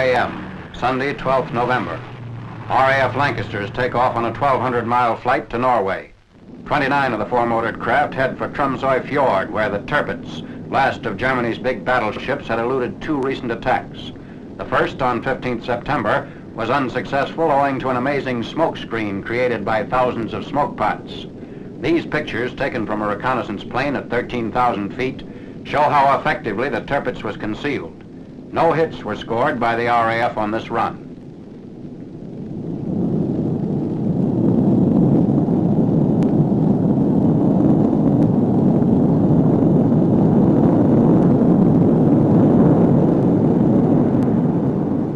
a.m., Sunday, 12th November. R.A.F. Lancasters take off on a 1,200-mile flight to Norway. 29 of the four-motored craft head for Tromsoe Fjord, where the Tirfitz, last of Germany's big battleships, had eluded two recent attacks. The first, on 15th September, was unsuccessful owing to an amazing smoke screen created by thousands of smoke pots. These pictures, taken from a reconnaissance plane at 13,000 feet, show how effectively the Tirfitz was concealed. No hits were scored by the R.A.F. on this run.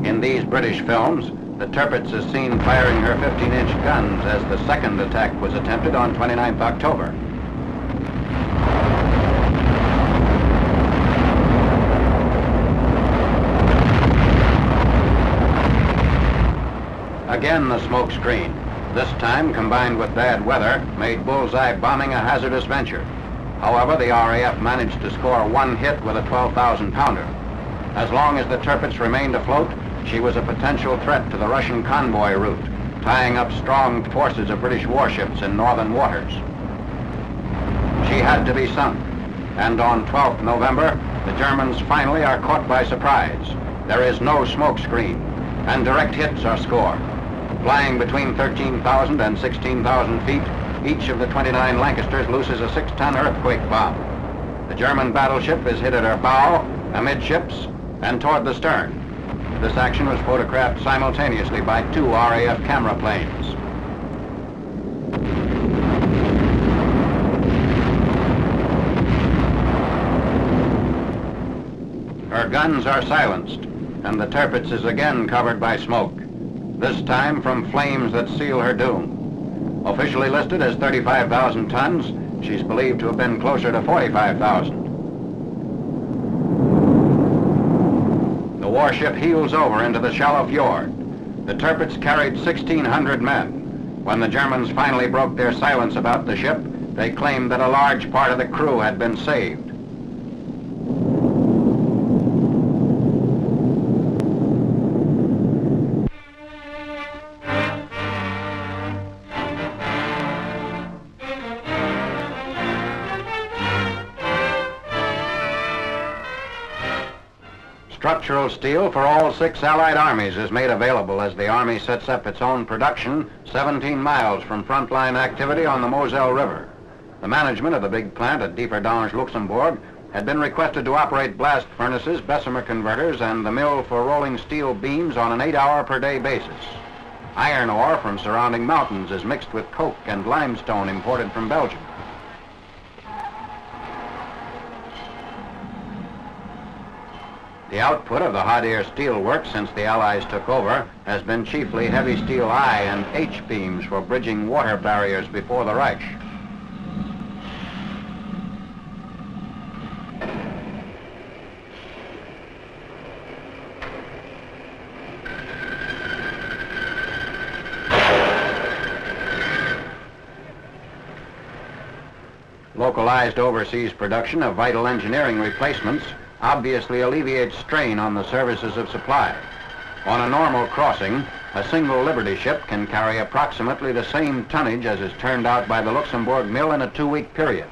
In these British films, the Tirfitz is seen firing her 15-inch guns as the second attack was attempted on 29th October. Again the smoke screen, this time combined with bad weather, made bullseye bombing a hazardous venture. However, the R.A.F. managed to score one hit with a 12,000-pounder. As long as the Tirfitz remained afloat, she was a potential threat to the Russian convoy route, tying up strong forces of British warships in northern waters. She had to be sunk, and on 12th November, the Germans finally are caught by surprise. There is no smoke screen, and direct hits are scored. Flying between 13,000 and 16,000 feet, each of the 29 Lancasters looses a 6-ton earthquake bomb. The German battleship is hit at her bow, amidships, and toward the stern. This action was photographed simultaneously by two R.A.F. camera planes. Her guns are silenced, and the Tirfitz is again covered by smoke, this time from flames that seal her doom. Officially listed as 35,000 tons, she's believed to have been closer to 45,000. The warship heels over into the shallow fjord. The Tirfitz carried 1,600 men. When the Germans finally broke their silence about the ship, they claimed that a large part of the crew had been saved. Structural steel for all 6 Allied armies is made available as the Army sets up its own production 17 miles from frontline activity on the Moselle River. The management of the big plant at Dieperdange, Luxembourg, had been requested to operate blast furnaces, Bessemer converters, and the mill for rolling steel beams on an 8-hour-per-day basis. Iron ore from surrounding mountains is mixed with coke and limestone imported from Belgium. The output of the hot air steel works since the Allies took over has been chiefly heavy steel I and H beams for bridging water barriers before the Reich. Localized overseas production of vital engineering replacements obviously alleviates strain on the services of supply. On a normal crossing, a single Liberty ship can carry approximately the same tonnage as is turned out by the Luxembourg mill in a 2-week period.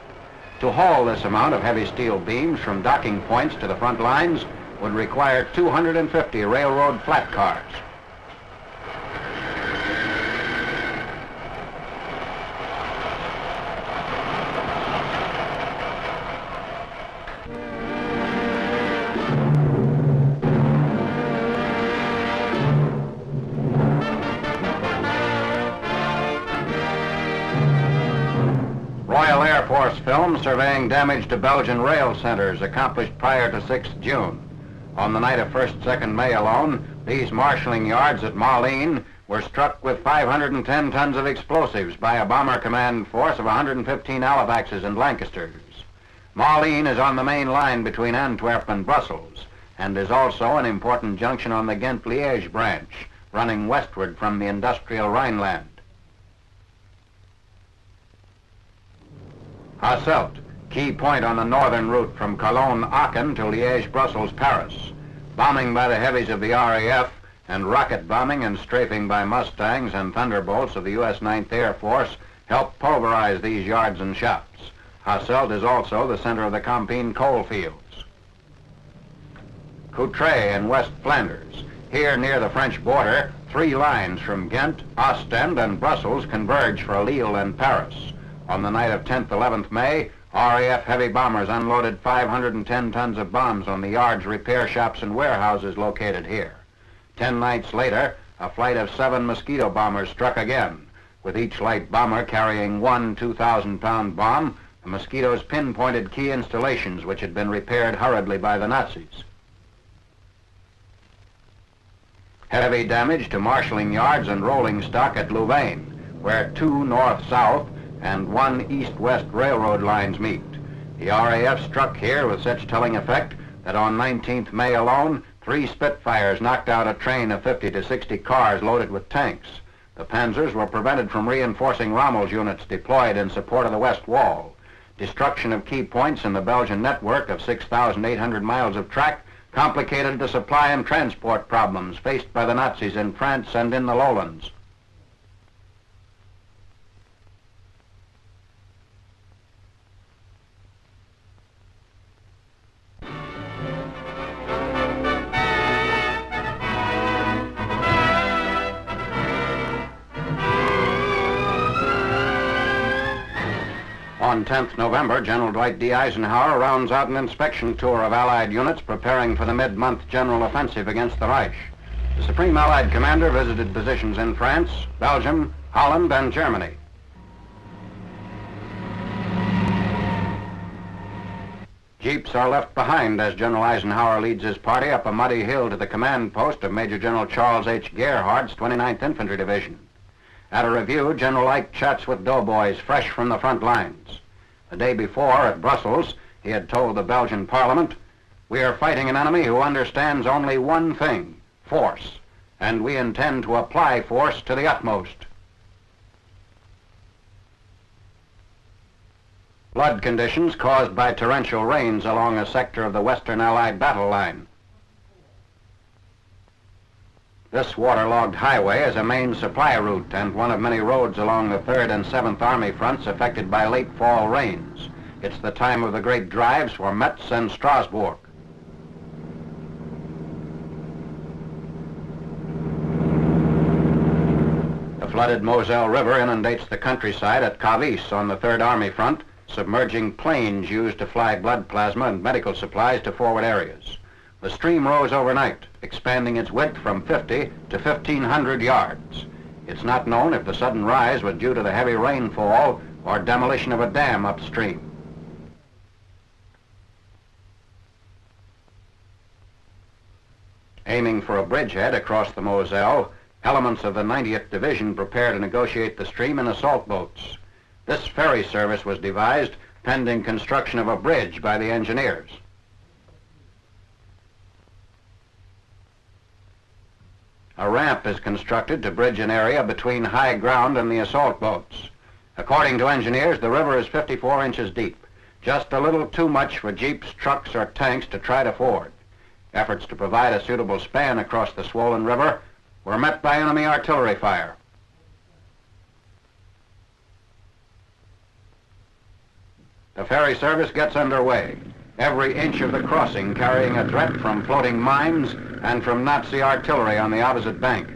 To haul this amount of heavy steel beams from docking points to the front lines would require 250 railroad flat cars. Royal Air Force film surveying damage to Belgian rail centers accomplished prior to 6th June. On the night of 1st, 2nd May alone, these marshalling yards at Malines were struck with 510 tons of explosives by a bomber command force of 115 Halifaxes and Lancasters. Malines is on the main line between Antwerp and Brussels, and is also an important junction on the Ghent-Liège branch, running westward from the industrial Rhineland. Hasselt, key point on the northern route from Cologne-Aachen to Liège-Brussels-Paris. Bombing by the heavies of the R.A.F. and rocket bombing and strafing by Mustangs and Thunderbolts of the U.S. 9th Air Force helped pulverize these yards and shops. Hasselt is also the center of the Campine coal fields. Courtrai in West Flanders. Here near the French border, 3 lines from Ghent, Ostend, and Brussels converge for Lille and Paris. On the night of 10th, 11th May, RAF heavy bombers unloaded 510 tons of bombs on the yards, repair shops, and warehouses located here. 10 nights later, a flight of 7 Mosquito bombers struck again, with each light bomber carrying one 2,000-pound bomb. The Mosquitoes pinpointed key installations which had been repaired hurriedly by the Nazis. Heavy damage to marshalling yards and rolling stock at Louvain, where 2 north-south and 1 east-west railroad lines meet. The RAF struck here with such telling effect that on 19th May alone, 3 Spitfires knocked out a train of 50 to 60 cars loaded with tanks. The Panzers were prevented from reinforcing Rommel's units deployed in support of the West Wall. Destruction of key points in the Belgian network of 6,800 miles of track complicated the supply and transport problems faced by the Nazis in France and in the lowlands. On 10th November, General Dwight D. Eisenhower rounds out an inspection tour of Allied units preparing for the mid-month general offensive against the Reich. The Supreme Allied Commander visited positions in France, Belgium, Holland, and Germany. Jeeps are left behind as General Eisenhower leads his party up a muddy hill to the command post of Major General Charles H. Gerhardt's 29th Infantry Division. At a review, General Ike chats with doughboys fresh from the front lines. The day before, at Brussels, he had told the Belgian Parliament, "We are fighting an enemy who understands only one thing, force, and we intend to apply force to the utmost." Flood conditions caused by torrential rains along a sector of the Western Allied battle line. This waterlogged highway is a main supply route and one of many roads along the 3rd and 7th Army fronts affected by late fall rains. It's the time of the great drives for Metz and Strasbourg. The flooded Moselle River inundates the countryside at Cavis on the 3rd Army front, submerging planes used to fly blood plasma and medical supplies to forward areas. The stream rose overnight, expanding its width from 50 to 1,500 yards. It's not known if the sudden rise was due to the heavy rainfall or demolition of a dam upstream. Aiming for a bridgehead across the Moselle, elements of the 90th Division prepare to negotiate the stream in assault boats. This ferry service was devised pending construction of a bridge by the engineers. A ramp is constructed to bridge an area between high ground and the assault boats. According to engineers, the river is 54 inches deep, just a little too much for jeeps, trucks, or tanks to try to ford. Efforts to provide a suitable span across the swollen river were met by enemy artillery fire. The ferry service gets underway, every inch of the crossing carrying a threat from floating mines and from Nazi artillery on the opposite bank.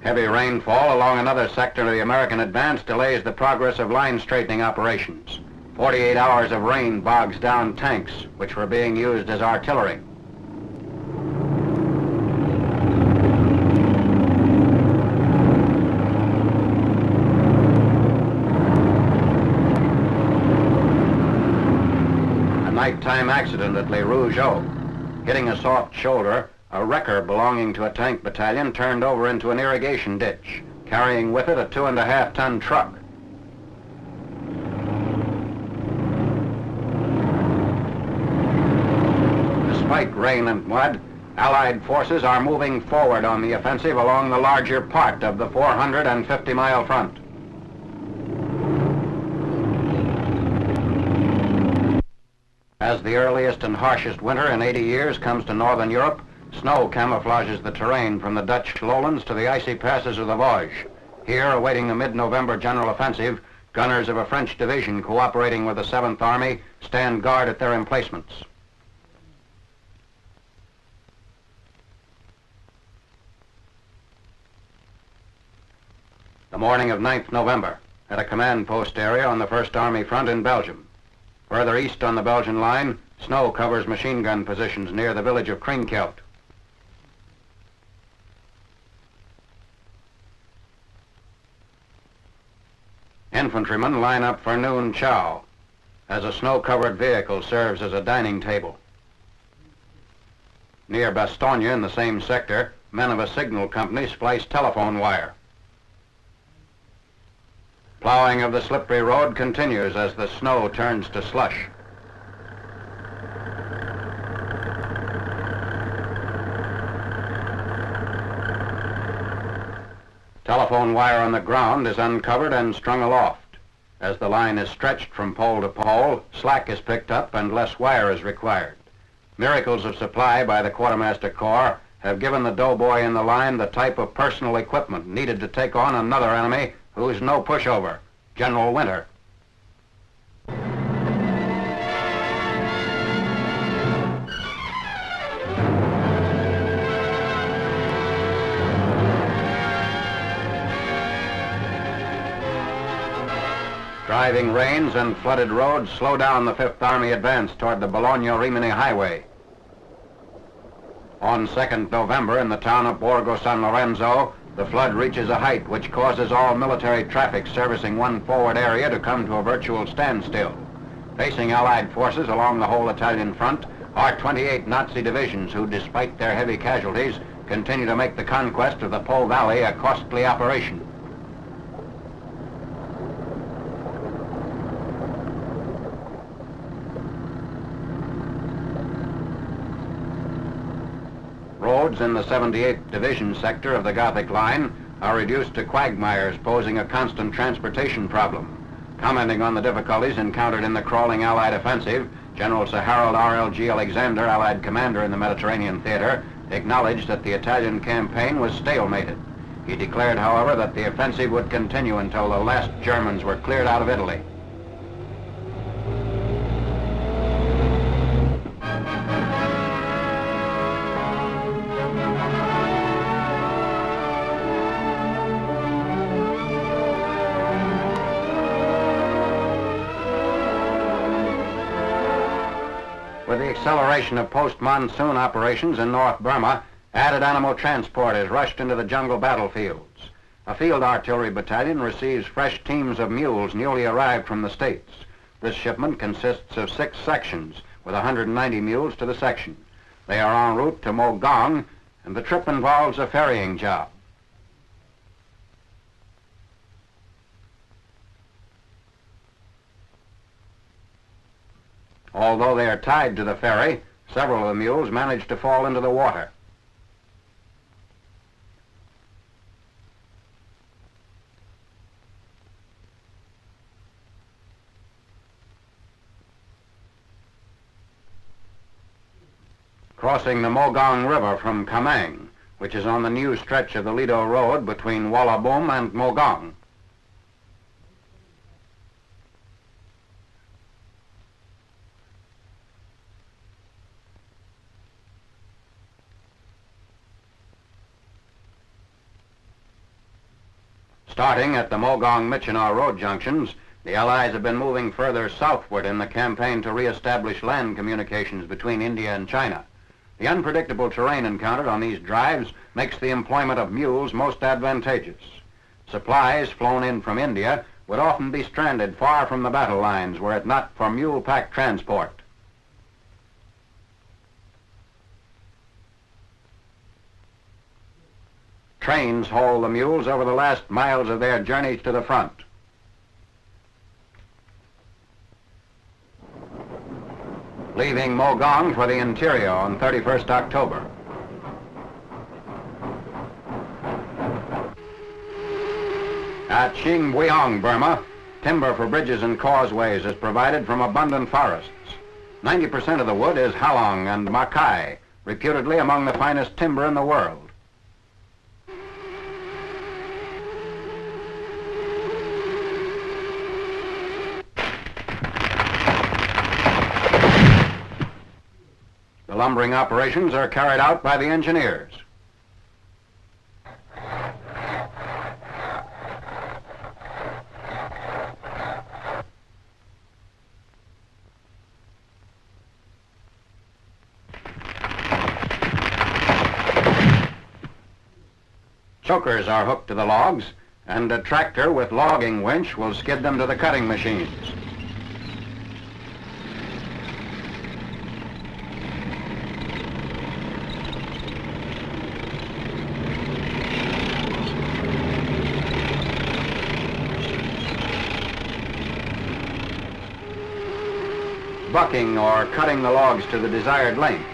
Heavy rainfall along another sector of the American advance delays the progress of line straightening operations. 48 hours of rain bogs down tanks, which were being used as artillery. A nighttime accident at Les Rougeaux. Hitting a soft shoulder, a wrecker belonging to a tank battalion turned over into an irrigation ditch, carrying with it a 2.5-ton truck. Despite rain and mud, Allied forces are moving forward on the offensive along the larger part of the 450-mile front. As the earliest and harshest winter in 80 years comes to northern Europe, snow camouflages the terrain from the Dutch lowlands to the icy passes of the Vosges. Here, awaiting the mid-November general offensive, gunners of a French division cooperating with the 7th Army stand guard at their emplacements. The morning of 9th November, at a command post area on the 1st Army front in Belgium. Further east on the Belgian line, snow covers machine gun positions near the village of Krinkelt. Infantrymen line up for noon chow, as a snow-covered vehicle serves as a dining table. Near Bastogne, in the same sector, men of a signal company splice telephone wire. Plowing of the slippery road continues as the snow turns to slush. Telephone wire on the ground is uncovered and strung aloft. As the line is stretched from pole to pole, slack is picked up and less wire is required. Miracles of supply by the Quartermaster Corps have given the doughboy in the line the type of personal equipment needed to take on another enemy who's no pushover, General Winter. Driving rains and flooded roads slow down the 5th Army advance toward the Bologna-Rimini Highway. On 2nd November, in the town of Borgo San Lorenzo, the flood reaches a height which causes all military traffic servicing one forward area to come to a virtual standstill. Facing Allied forces along the whole Italian front are 28 Nazi divisions who, despite their heavy casualties, continue to make the conquest of the Po Valley a costly operation. Roads in the 78th Division sector of the Gothic Line are reduced to quagmires, posing a constant transportation problem. Commenting on the difficulties encountered in the crawling Allied offensive, General Sir Harold R.L.G. Alexander, Allied commander in the Mediterranean theater, acknowledged that the Italian campaign was stalemated. He declared, however, that the offensive would continue until the last Germans were cleared out of Italy. With the acceleration of post-monsoon operations in North Burma, added animal transport is rushed into the jungle battlefields. A field artillery battalion receives fresh teams of mules newly arrived from the States. This shipment consists of 6 sections, with 190 mules to the section. They are en route to Mogong, and the trip involves a ferrying job. Although they are tied to the ferry, several of the mules manage to fall into the water. Crossing the Mogong River from Kamang, which is on the new stretch of the Lido Road between Wallabum and Mogong. Starting at the Mogong-Myitkyina road junctions, the Allies have been moving further southward in the campaign to re-establish land communications between India and China. The unpredictable terrain encountered on these drives makes the employment of mules most advantageous. Supplies flown in from India would often be stranded far from the battle lines were it not for mule-pack transport. Trains haul the mules over the last miles of their journeys to the front. Leaving Mogong for the interior on 31st October. At Xingyang, Burma, timber for bridges and causeways is provided from abundant forests. 90% of the wood is halong and makai, reputedly among the finest timber in the world. The lumbering operations are carried out by the engineers. Chokers are hooked to the logs, and a tractor with logging winch will skid them to the cutting machines. Bucking or cutting the logs to the desired length.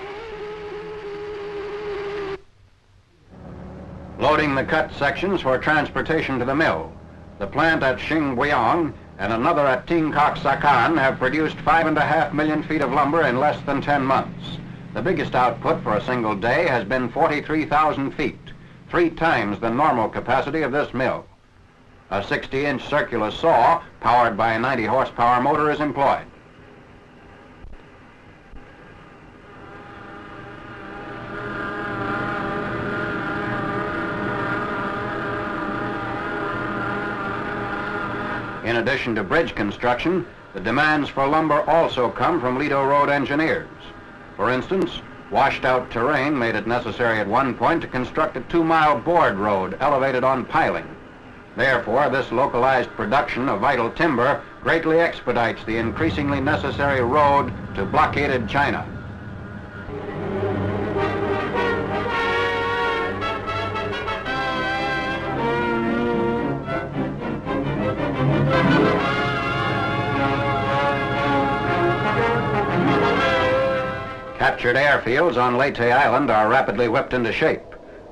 Loading the cut sections for transportation to the mill. The plant at Xingyang and another at Tingkok Sakan have produced 5.5 million feet of lumber in less than 10 months. The biggest output for a single day has been 43,000 feet, 3 times the normal capacity of this mill. A 60-inch circular saw powered by a 90 horsepower motor is employed. In addition to bridge construction, the demands for lumber also come from E.T.O road engineers. For instance, washed-out terrain made it necessary at one point to construct a 2-mile board road elevated on piling. Therefore, this localized production of vital timber greatly expedites the increasingly necessary road to blockaded China. Captured airfields on Leyte Island are rapidly whipped into shape.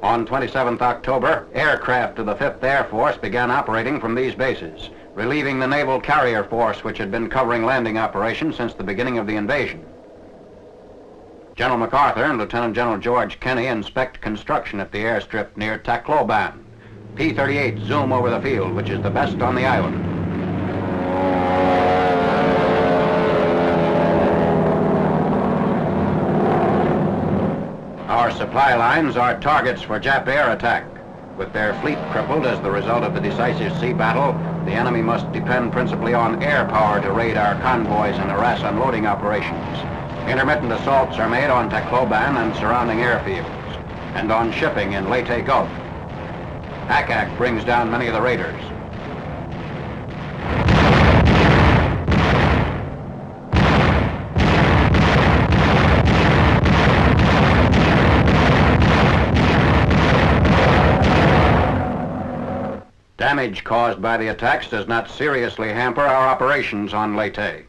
On 27th October, aircraft of the 5th Air Force began operating from these bases, relieving the naval carrier force which had been covering landing operations since the beginning of the invasion. General MacArthur and Lieutenant General George Kenney inspect construction at the airstrip near Tacloban. P-38 zoom over the field, which is the best on the island. Our supply lines are targets for Jap air attack. With their fleet crippled as the result of the decisive sea battle, the enemy must depend principally on air power to raid our convoys and harass unloading operations. Intermittent assaults are made on Tacloban and surrounding airfields, and on shipping in Leyte Gulf. Akak brings down many of the raiders. Damage caused by the attacks does not seriously hamper our operations on Leyte.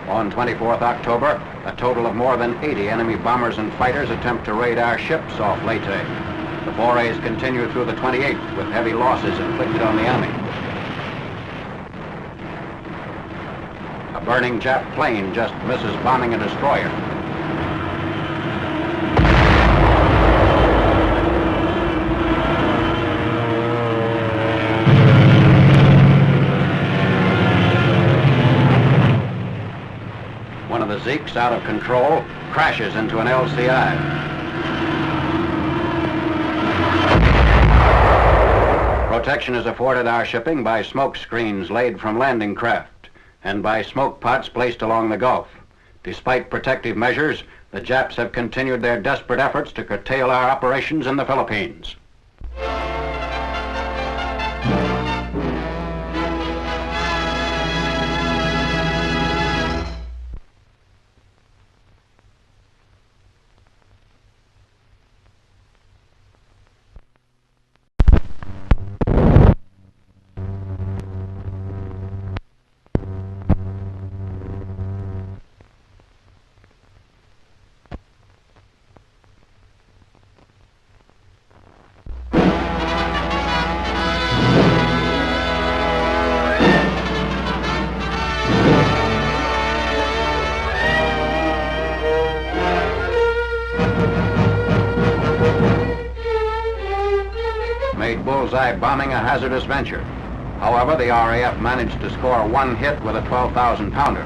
On 24th October, a total of more than 80 enemy bombers and fighters attempt to raid our ships off Leyte. The forays continue through the 28th with heavy losses inflicted on the enemy. A burning Jap plane just misses bombing a destroyer. One of the Zeeks, out of control, crashes into an LCI. Protection is afforded our shipping by smoke screens laid from landing craft and by smoke pots placed along the Gulf. Despite protective measures, the Japs have continued their desperate efforts to curtail our operations in the Philippines. bullseye bombing a hazardous venture. However, the RAF managed to score one hit with a 12,000-pounder.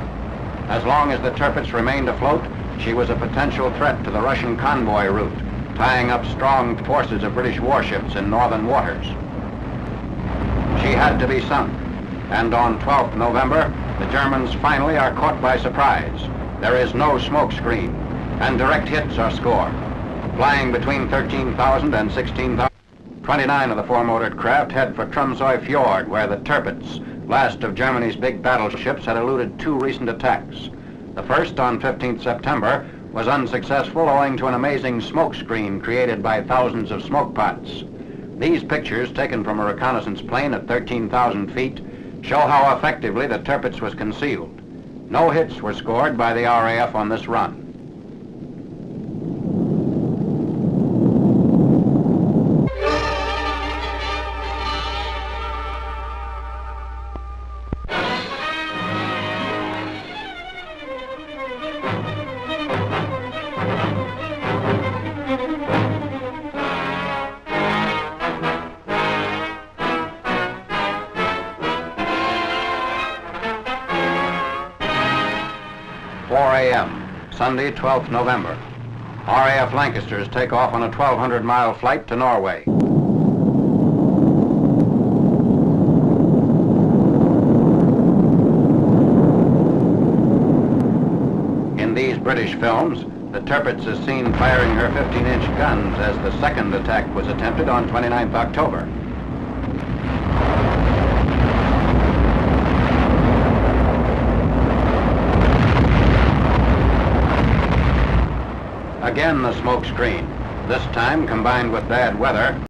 As long as the Tirfitz remained afloat, she was a potential threat to the Russian convoy route, tying up strong forces of British warships in northern waters. She had to be sunk, and on 12th November, the Germans finally are caught by surprise. There is no smoke screen, and direct hits are scored, flying between 13,000 and 16,000. 29 of the four-motored craft head for Tromsoe Fjord, where the Tirfitz, last of Germany's big battleships, had eluded two recent attacks. The first, on 15th September, was unsuccessful owing to an amazing smoke screen created by thousands of smoke pots. These pictures, taken from a reconnaissance plane at 13,000 feet, show how effectively the Tirfitz was concealed. No hits were scored by the RAF on this run. Sunday, 12th November. RAF Lancasters take off on a 1,200-mile flight to Norway. In these British films, the Tirfitz is seen firing her 15-inch guns as the second attack was attempted on 29th October. Again the smoke screen, this time combined with bad weather.